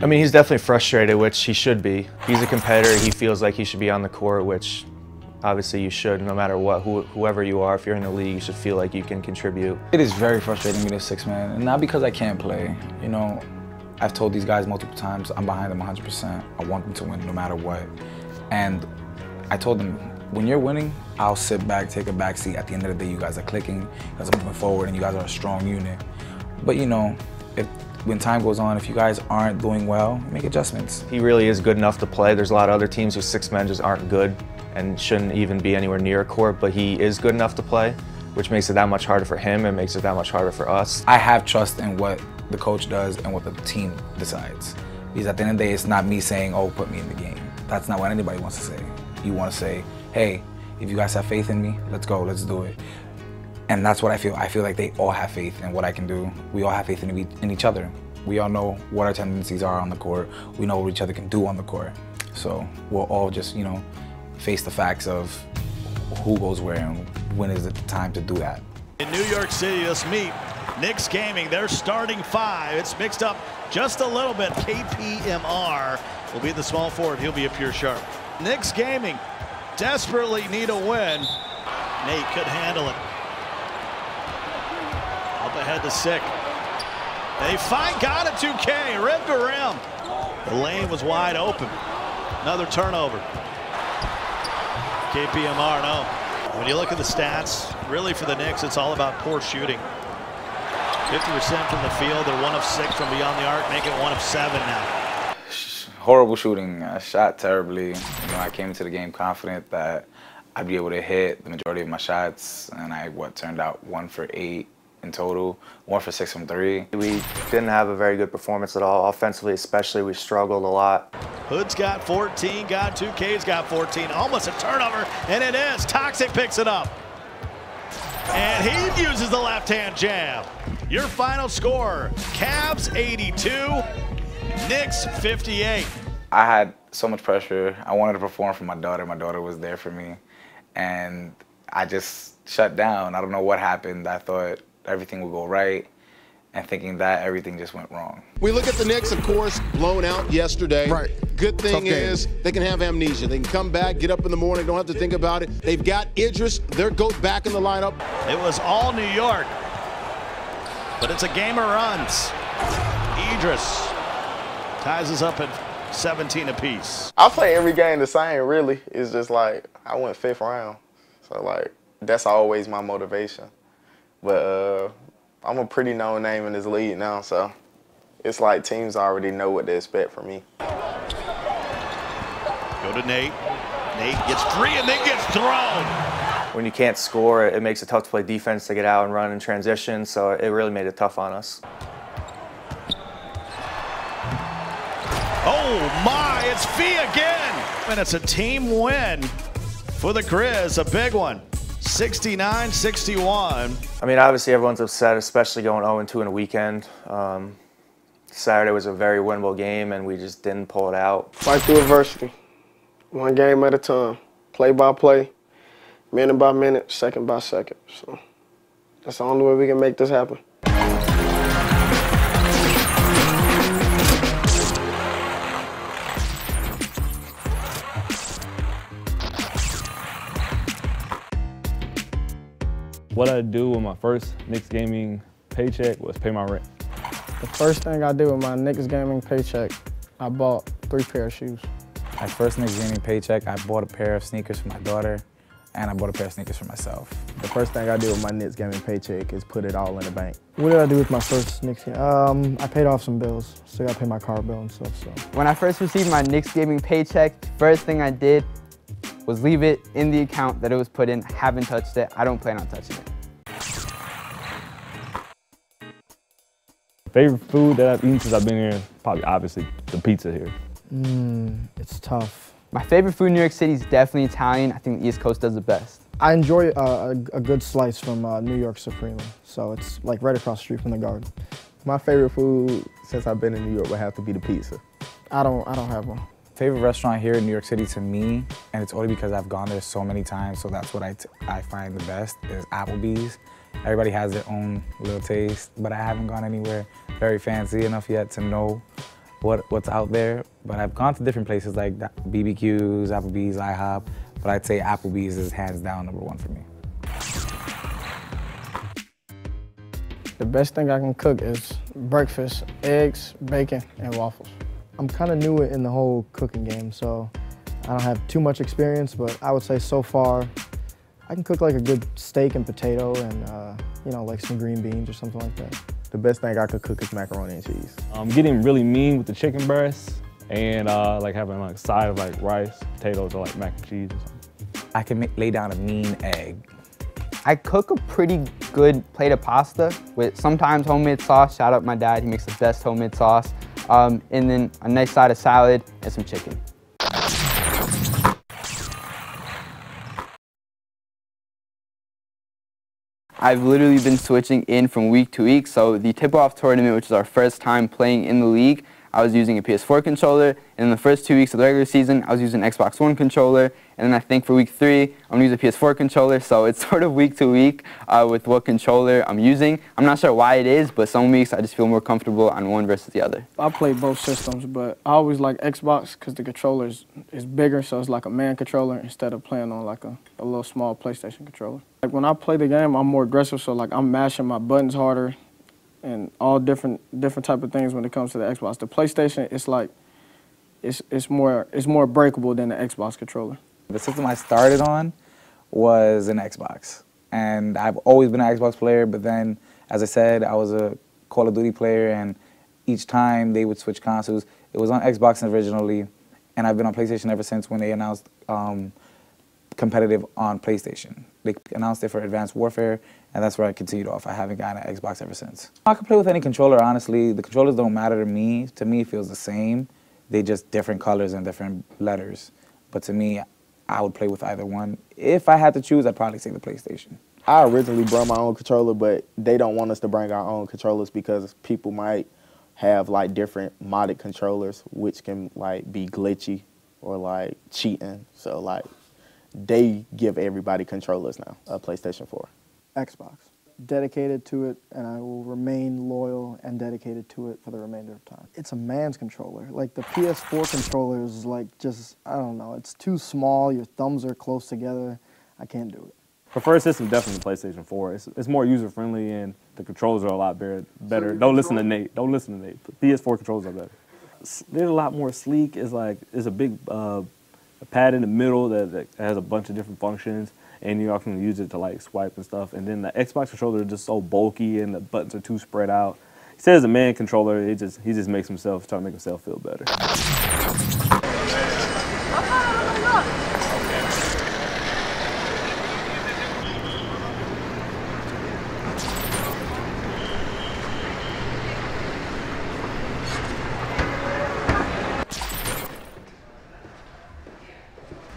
I mean, he's definitely frustrated, which he should be. He's a competitor. He feels like he should be on the court, which obviously you should, no matter what, whoever you are. If you're in the league, you should feel like you can contribute. It is very frustrating being a six man, and not because I can't play. You know, I've told these guys multiple times, I'm behind them 100%. I want them to win no matter what. And I told them, when you're winning, I'll sit back, take a back seat. At the end of the day, you guys are clicking, you guys are moving forward, and you guys are a strong unit. But you know, when time goes on, if you guys aren't doing well, make adjustments. He really is good enough to play. There's a lot of other teams whose six men just aren't good and shouldn't even be anywhere near a court, but he is good enough to play, which makes it that much harder for him and makes it that much harder for us. I have trust in what the coach does and what the team decides. Because at the end of the day, it's not me saying, oh, put me in the game. That's not what anybody wants to say. You want to say, hey, if you guys have faith in me, let's go, let's do it. And that's what I feel. I feel like they all have faith in what I can do. We all have faith in each other. We all know what our tendencies are on the court. We know what each other can do on the court. So we'll all just, you know, face the facts of who goes where and when is it the time to do that. In New York City, let's meet Knicks Gaming. They're starting five. It's mixed up just a little bit. KPMR will be the small forward. He'll be a pure sharp. Knicks Gaming desperately need a win. Nate could handle it. Up ahead to Sick. They got it, 2K, rim to rim. The lane was wide open. Another turnover. KPMR, no. When you look at the stats, really for the Knicks, it's all about poor shooting. 50% from the field, they're 1 of 6 from beyond the arc, make it 1 of 7 now. Horrible shooting. I shot terribly. You know, I came into the game confident that I'd be able to hit the majority of my shots, and I turned out 1 for 8 in total, 1 for 6 from 3. We didn't have a very good performance at all. Offensively especially, we struggled a lot. Hood's got 14, 2K's got 14. Almost a turnover, and it is. Toxic picks it up. And he uses the left-hand jab. Your final score, Cavs 82, Knicks 58. I had so much pressure. I wanted to perform for my daughter. My daughter was there for me. And I just shut down. I don't know what happened. I thought everything would go right, and thinking that everything just went wrong. We look at the Knicks, of course, blown out yesterday. Right. Good thing is they can have amnesia. They can come back, get up in the morning, don't have to think about it. They've got Idris, their GOAT, back in the lineup. It was all New York, but it's a game of runs. Idris ties us up at 17 apiece. I play every game the same, really. It's just like I went 5th round. So, like, that's always my motivation. But I'm a pretty known name in this league now, so it's like teams already know what to expect from me. Go to Nate. Nate gets free and then gets thrown. When you can't score, it makes it tough to play defense to get out and run in transition, so it really made it tough on us. Oh my, it's Fee again! And it's a team win for the Grizz, a big one. 69-61. I mean, obviously everyone's upset, especially going 0-2 in a weekend. Saturday was a very winnable game, and we just didn't pull it out. Fight through adversity. 1 game at a time. Play by play, minute by minute, second by second. So that's the only way we can make this happen. What I do with my first Knicks Gaming paycheck was pay my rent. The first thing I did with my Knicks Gaming paycheck, I bought 3 pair of shoes. My first Knicks Gaming paycheck, I bought a pair of sneakers for my daughter, and I bought a pair of sneakers for myself. The first thing I did with my Knicks Gaming paycheck is put it all in the bank. What did I do with my first Knicks game? I paid off some bills. Still got to pay my car bill and stuff. So when I first received my Knicks Gaming paycheck, first thing I did was leave it in the account that it was put in. Haven't touched it. I don't plan on touching it. Favorite food that I've eaten since I've been here, probably obviously the pizza here. It's tough. My favorite food in New York City is definitely Italian. I think the East Coast does the best. I enjoy a good slice from New York Suprema. So it's like right across the street from the Garden. My favorite food since I've been in New York would have to be the pizza. I don't have one. Favorite restaurant here in New York City to me, and it's only because I've gone there so many times, so that's what I find the best, is Applebee's. Everybody has their own little taste, but I haven't gone anywhere very fancy enough yet to know what's out there, but I've gone to different places like BBQs, Applebee's, IHOP, but I'd say Applebee's is hands down #1 for me. The best thing I can cook is breakfast, eggs, bacon, and waffles. I'm kind of new in the whole cooking game, so I don't have too much experience, but I would say so far, I can cook like a good steak and potato and, you know, like some green beans or something like that. The best thing I could cook is macaroni and cheese. Getting really mean with the chicken breasts and like having like a side of like rice, potatoes, or like mac and cheese or something. I can lay down a mean egg. I cook a pretty good plate of pasta with sometimes homemade sauce. Shout out my dad, he makes the best homemade sauce. And then a nice side of salad and some chicken. I've literally been switching in from week to week. So the tip-off tournament, which is our first time playing in the league, I was using a PS4 controller. And in the first 2 weeks of the regular season, I was using an Xbox One controller. And then I think for week 3, I'm gonna use a PS4 controller. So it's sort of week to week with what controller I'm using. I'm not sure why it is, but some weeks I just feel more comfortable on one versus the other. I play both systems, but I always like Xbox because the controller is bigger, so it's like a man controller instead of playing on like a little small PlayStation controller. Like when I play the game, I'm more aggressive, so like I'm mashing my buttons harder and all different type of things when it comes to the Xbox. The PlayStation, it's like, it's more breakable than the Xbox controller. The system I started on was an Xbox. And I've always been an Xbox player, but then, as I said, I was a Call of Duty player, and each time they would switch consoles, it was on Xbox originally, and I've been on PlayStation ever since when they announced competitive on PlayStation. They announced it for Advanced Warfare, and that's where I continued off. I haven't gotten an Xbox ever since. I can play with any controller, honestly. The controllers don't matter to me. To me, it feels the same. They just different colors and different letters. But to me, I would play with either one. If I had to choose, I'd probably say the PlayStation. I originally brought my own controller, but they don't want us to bring our own controllers because people might have like different modded controllers, which can like be glitchy or like cheating. So like they give everybody controllers now, a PlayStation 4. Xbox. Dedicated to it, and I will remain loyal and dedicated to it for the remainder of time. It's a man's controller. Like the PS4 controller is like just, I don't know, it's too small, your thumbs are close together. I can't do it. Preferred system definitely PlayStation 4. It's more user friendly and the controls are a lot better. Don't listen to Nate. Don't listen to Nate. PS4 controls are better. They're a lot more sleek. It's like it's a big a pad in the middle that has a bunch of different functions, and you often use it to like swipe and stuff. And then the Xbox controller is just so bulky and the buttons are too spread out. He says a man controller, he just makes himself try to make himself feel better.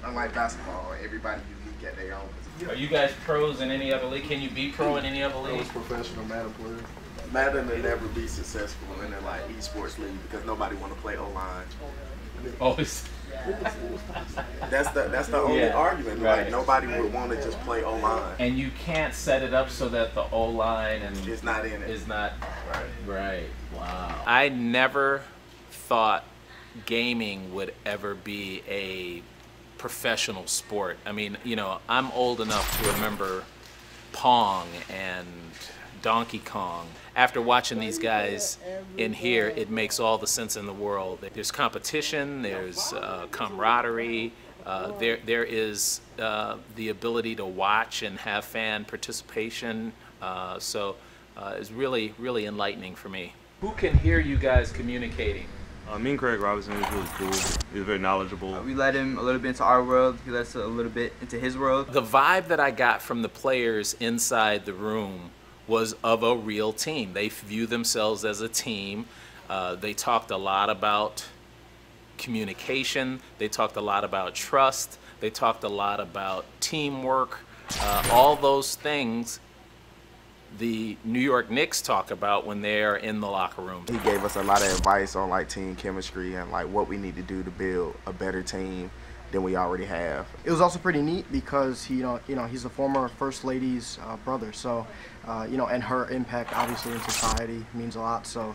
Unlike basketball, everybody unique at their own position. Are you guys pros in any other league? Can you be pro in any other league? Those professional Madden players. Madden will never be successful in a like esports league because nobody want to play O-line. Oh, that's the only argument. Right. Like nobody would want to just play O-line. And you can't set it up so that the O-line is not in it. Is not right. Wow. I never thought gaming would ever be a professional sport. I mean, you know, I'm old enough to remember Pong and Donkey Kong. After watching these guys in here, it makes all the sense in the world. There's competition, there's camaraderie, there is the ability to watch and have fan participation. So it's really, really enlightening for me. Who can hear you guys communicating? Me and Craig Robinson was really cool. He was very knowledgeable. We let him a little bit into our world. He let us a little bit into his world. The vibe that I got from the players inside the room was of a real team. They view themselves as a team. They talked a lot about communication. They talked a lot about trust. They talked a lot about teamwork. All those things the New York Knicks talk about when they're in the locker room. He gave us a lot of advice on like team chemistry and like what we need to do to build a better team than we already have. It was also pretty neat because he's a former First Lady's brother, so and her impact obviously in society means a lot. So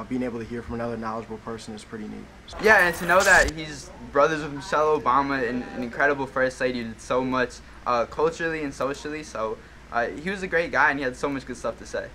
being able to hear from another knowledgeable person is pretty neat. Yeah, and to know that he's brothers with Michelle Obama, and an incredible first lady, who did so much culturally and socially. So he was a great guy, and he had so much good stuff to say.